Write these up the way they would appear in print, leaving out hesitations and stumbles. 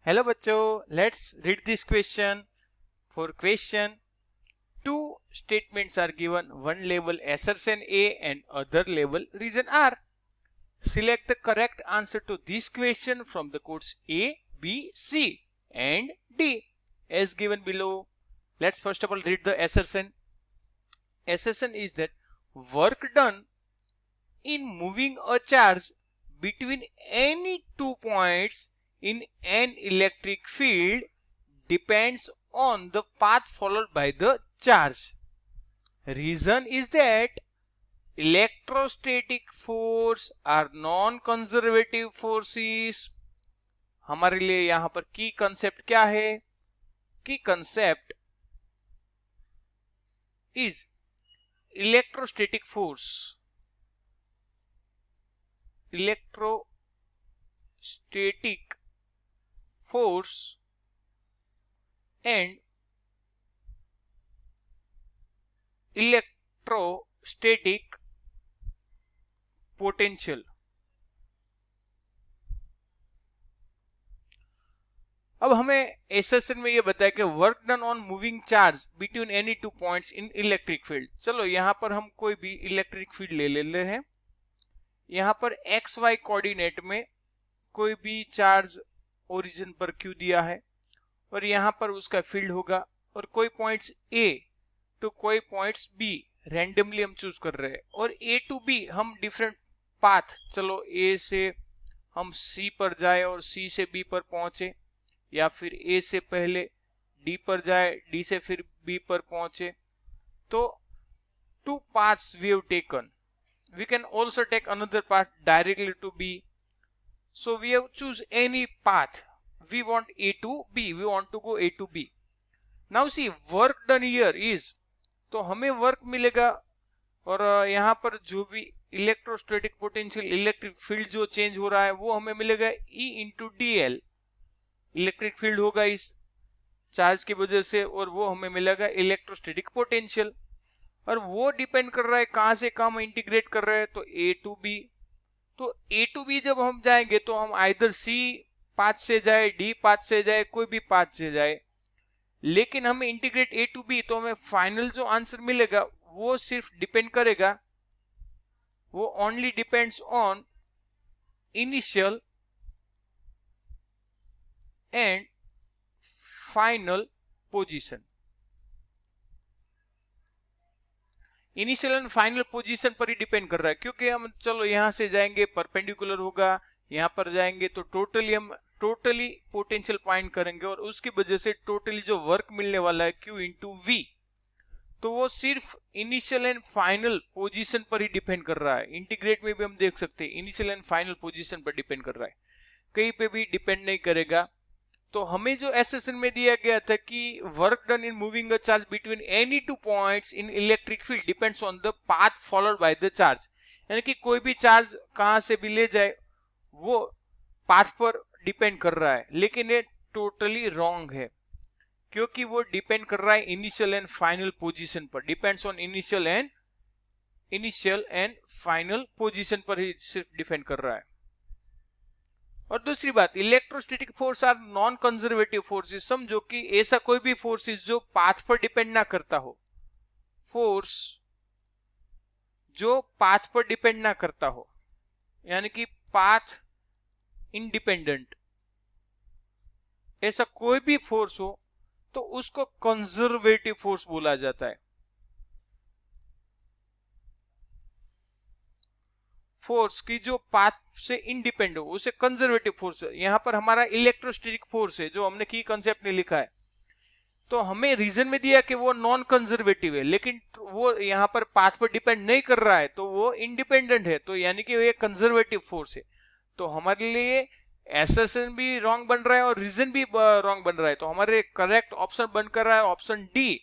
Hello bachcho, let's read this question. For question, two statements are given, one label assertion A and other label reason R. Select the correct answer to this question from the codes A, B, C and D as given below. Let's first of all read the assertion. Assertion is that work done in moving a charge between any 2 points in an electric field depends on the path followed by the charge. Reason is that electrostatic force are non-conservative forces. हमारे लिए यहां पर की concept क्या है? की concept is electrostatic force. Electrostatic force and electrostatic potential. अब हमें एसेशन में ये बताया कि work done on moving charge between any 2 points in electric field. चलो यहां पर हम कोई भी इलेक्ट्रिक फील्ड ले लेते हैं. यहां पर एक्स वाई कोऑर्डिनेट में कोई भी चार्ज ओरिजिन पर क्यू दिया है और यहां पर उसका फील्ड होगा और कोई पॉइंट्स ए तो कोई पॉइंट्स बी रैंडमली हम चूज कर रहे हैं और ए टू बी हम डिफरेंट पाथ, चलो ए से हम सी पर जाए और सी से बी पर पहुंचे या फिर ए से पहले डी पर जाए, डी से फिर बी पर पहुंचे. तो 2 paths we have taken. We can also take another path directly to B. So we have choose any path. We want A to B. We want to go A to B. Now see work done here is, तो हमें work मिलेगा और यहाँ पर जो भी electrostatic potential electric field जो change हो रहा है वो हमें मिलेगा E into D L. Electric field होगा इस चार्ज की वजह से और वो हमें मिलेगा इलेक्ट्रोस्टैटिक पोटेंशियल और वो डिपेंड कर रहा है कहां से कहां हम इंटीग्रेट कर रहे हैं. तो ए टू बी, तो ए टू बी जब हम जाएंगे तो हम आइदर सी पाथ से जाए, डी पाथ से जाए, कोई भी पाथ से जाए, लेकिन हम इंटीग्रेट ए टू बी तो हमें फाइनल जो आंसर मिलेगा वो सिर्फ डिपेंड करेगा, वो only depends on initial and final position. Initial and final position पर ही डिपेंड कर रहा है क्योंकि हम चलो यहां से जाएंगे परपेंडिकुलर होगा, यहां पर जाएंगे तो टोटली पोटेंशियल पॉइंट करेंगे और उसकी वजह से टोटली जो वर्क मिलने वाला है Q इंटू वी, तो वो सिर्फ इनिशियल एंड फाइनल पोजीशन पर ही डिपेंड कर रहा है. इंटीग्रेट में भी हम देख सकते हैं इनिशियल एंड फाइनल पोजीशन पर डिपेंड कर रहा है, कहीं पे भी डिपेंड नहीं करेगा. तो हमें जो एसेशन में दिया गया था कि work done in moving a charge between any 2 points in electric field depends on the path followed by the charge, यानी कि कोई भी चार्ज कहां से भी ले जाए वो पाथ पर डिपेंड कर रहा है, लेकिन ये टोटली रॉन्ग है क्योंकि वो डिपेंड कर रहा है इनिशियल एंड फाइनल पोजीशन पर. Depends on initial and final position पर ही सिर्फ डिपेंड कर रहा है. और दूसरी बात, electrostatic force are non conservative forces. समझो कि ऐसा कोई भी फोर्सेस जो पाथ पर डिपेंड ना करता हो, फोर्स जो पाथ पर डिपेंड ना करता हो, यानी कि पाथ इंडिपेंडेंट, ऐसा कोई भी फोर्स हो तो उसको कंजर्वेटिव फोर्स बोला जाता है. फोर्स की जो पाथ से इंडिपेंडेंट हो उसे कंजर्वेटिव फोर्स. यहां पर हमारा इलेक्ट्रोस्टैटिक फोर्स है जो हमने की कंसेप्ट में लिखा है, तो हमें रीजन में दिया कि वो नॉन कंजर्वेटिव है, लेकिन वो यहां पर पाथ पर डिपेंड नहीं कर रहा है तो वो इंडिपेंडेंट है, तो यानी कि ये कंजर्वेटिव फोर्स है. तो हमारे लिए एसेशन भी रॉन्ग बन रहा है और रीजन भी रॉन्ग बन रहा है. तो हमारे करेक्ट ऑप्शन बनकर रहा है option D,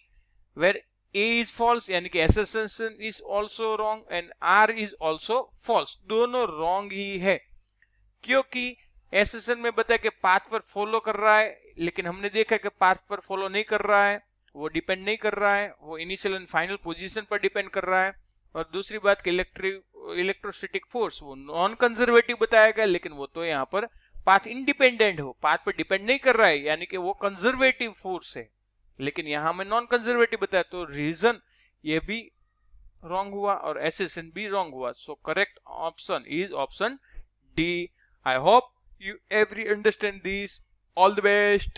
where A is false, यानी कि assertion is also wrong and R is also false. दोनों wrong ही है क्योंकि assertion में बताया कि पाथ पर फॉलो कर रहा है, लेकिन हमने देखा कि पाथ पर फॉलो नहीं कर रहा है, वो डिपेंड नहीं कर रहा है, वो इनिशियल एंड फाइनल पोजीशन पर डिपेंड कर रहा है. और दूसरी बात कि इलेक्ट्रोस्टैटिक फोर्स वो नॉन कंजर्वेटिव बताया गया, लेकिन वो तो यहाँ पर पाथ इंडिपेंडेंट हो, पाथ पर डिपेंड नहीं कर रहा है, यानी कि वो कंजर्वेटिव फोर्स है, लेकिन यहां में नॉन कंजर्वेटिव बताया, तो रीजन ये भी रॉन्ग हुआ और एसेसन भी रॉन्ग हुआ. So correct option is option D. I hope you every understand this. All the best.